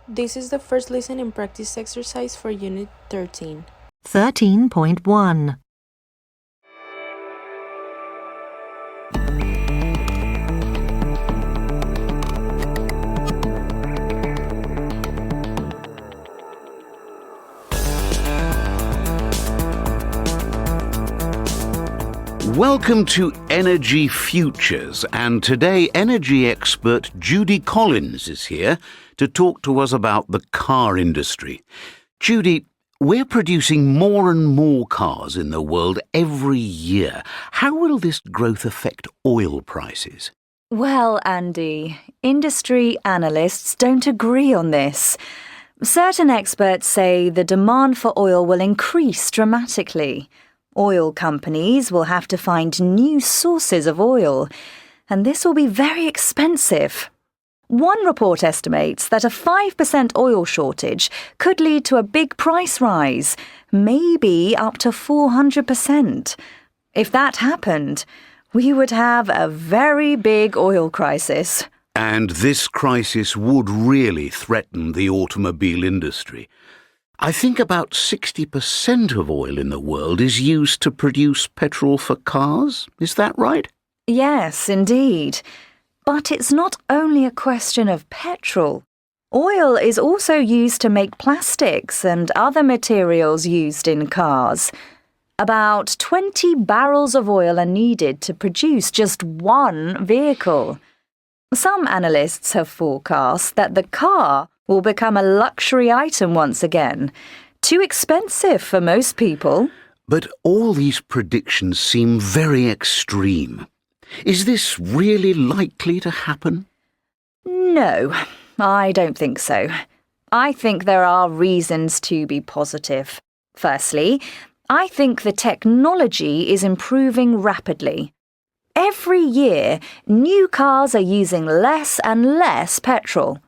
This is the first listening practice exercise for Unit 13. 13.1. Welcome to Energy Futures, and today energy expert Judy Collins is here to talk to us about the car industry. Judy, we're producing more and more cars in the world every year. How will this growth affect oil prices? Well, Andy, industry analysts don't agree on this. Certain experts say the demand for oil will increase dramatically. Oil companies will have to find new sources of oil, and this will be very expensive. One report estimates that a 5% oil shortage could lead to a big price rise, maybe up to 400%. If that happened, we would have a very big oil crisis. And this crisis would really threaten the automobile industry. I think about 60% of oil in the world is used to produce petrol for cars. Is that right? Yes, indeed. But it's not only a question of petrol. Oil is also used to make plastics and other materials used in cars. About 20 barrels of oil are needed to produce just one vehicle. Some analysts have forecast that the car will become a luxury item once again. Too expensive for most people. But all these predictions seem very extreme. Is this really likely to happen? No, I don't think so. I think there are reasons to be positive. Firstly, I think the technology is improving rapidly. Every year, new cars are using less and less petrol.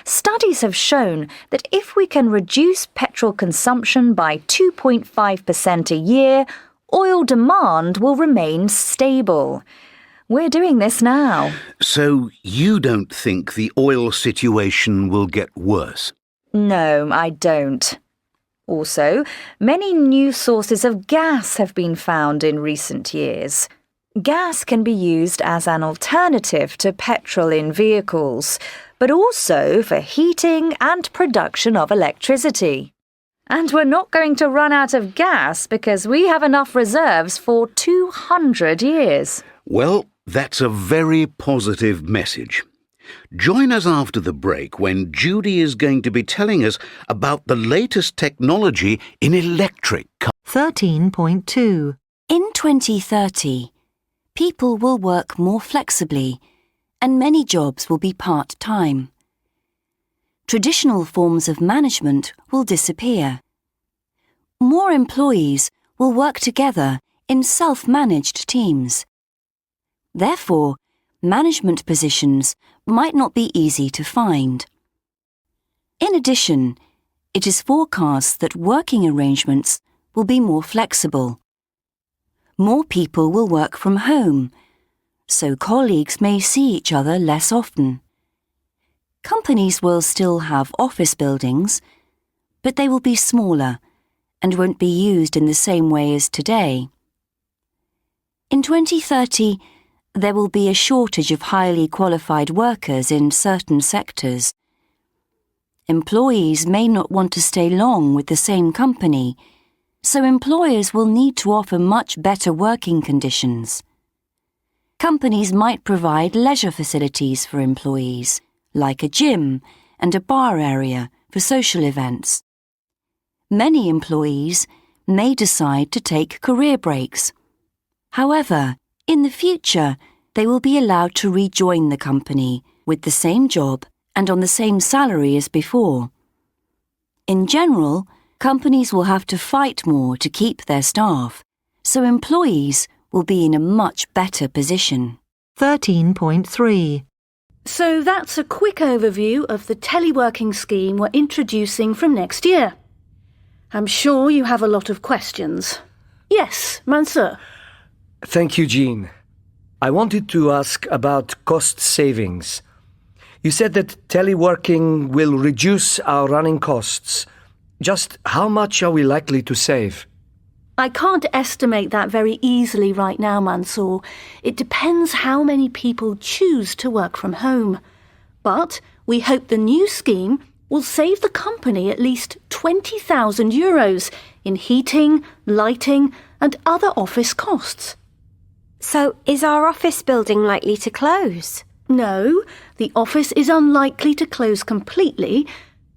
Studies have shown that if we can reduce petrol consumption by 2.5% a year, oil demand will remain stable. We're doing this now. So you don't think the oil situation will get worse? No, I don't. Also, many new sources of gas have been found in recent years. Gas can be used as an alternative to petrol in vehicles, but also for heating and production of electricity. And we're not going to run out of gas because we have enough reserves for 200 years. Well, that's a very positive message. Join us after the break when Judy is going to be telling us about the latest technology in electric cars. 13.2. In 2030, people will work more flexibly and many jobs will be part-time. Traditional forms of management will disappear. More employees will work together in self-managed teams. Therefore, management positions might not be easy to find. In addition, it is forecast that working arrangements will be more flexible. More people will work from home, so colleagues may see each other less often. Companies will still have office buildings, but they will be smaller and won't be used in the same way as today. In 2030, there will be a shortage of highly qualified workers in certain sectors. Employees may not want to stay long with the same company, so employers will need to offer much better working conditions. Companies might provide leisure facilities for employees, like a gym and a bar area for social events. Many employees may decide to take career breaks. However, in the future, they will be allowed to rejoin the company with the same job and on the same salary as before. In general, companies will have to fight more to keep their staff, so employees will be in a much better position. 13.3. So that's a quick overview of the teleworking scheme we're introducing from next year. I'm sure you have a lot of questions. Yes, Mansour. Thank you, Jean. I wanted to ask about cost savings. You said that teleworking will reduce our running costs. Just how much are we likely to save? I can't estimate that very easily right now, Mansour. It depends how many people choose to work from home. But we hope the new scheme will save the company at least €20,000 in heating, lighting and other office costs. So is our office building likely to close? No, the office is unlikely to close completely.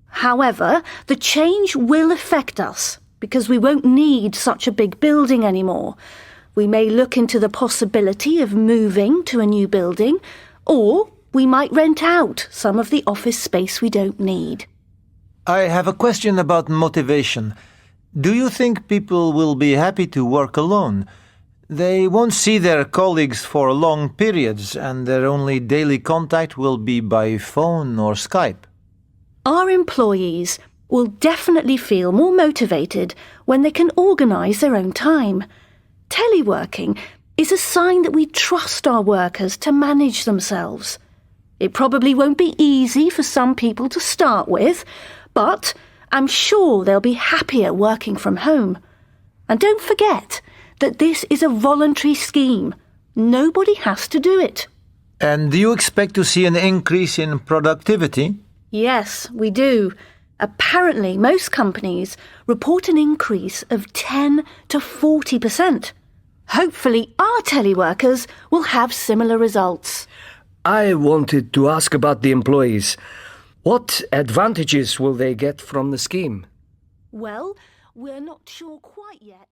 However, the change will affect us because we won't need such a big building anymore. We may look into the possibility of moving to a new building, or we might rent out some of the office space we don't need. I have a question about motivation. Do you think people will be happy to work alone? They won't see their colleagues for long periods, and their only daily contact will be by phone or Skype. Our employees will definitely feel more motivated when they can organise their own time. Teleworking is a sign that we trust our workers to manage themselves. It probably won't be easy for some people to start with, but I'm sure they'll be happier working from home. And don't forget that this is a voluntary scheme. Nobody has to do it. And do you expect to see an increase in productivity? Yes, we do. Apparently, most companies report an increase of 10 to 40%. Hopefully, our teleworkers will have similar results. I wanted to ask about the employees. What advantages will they get from the scheme? Well, we're not sure quite yet.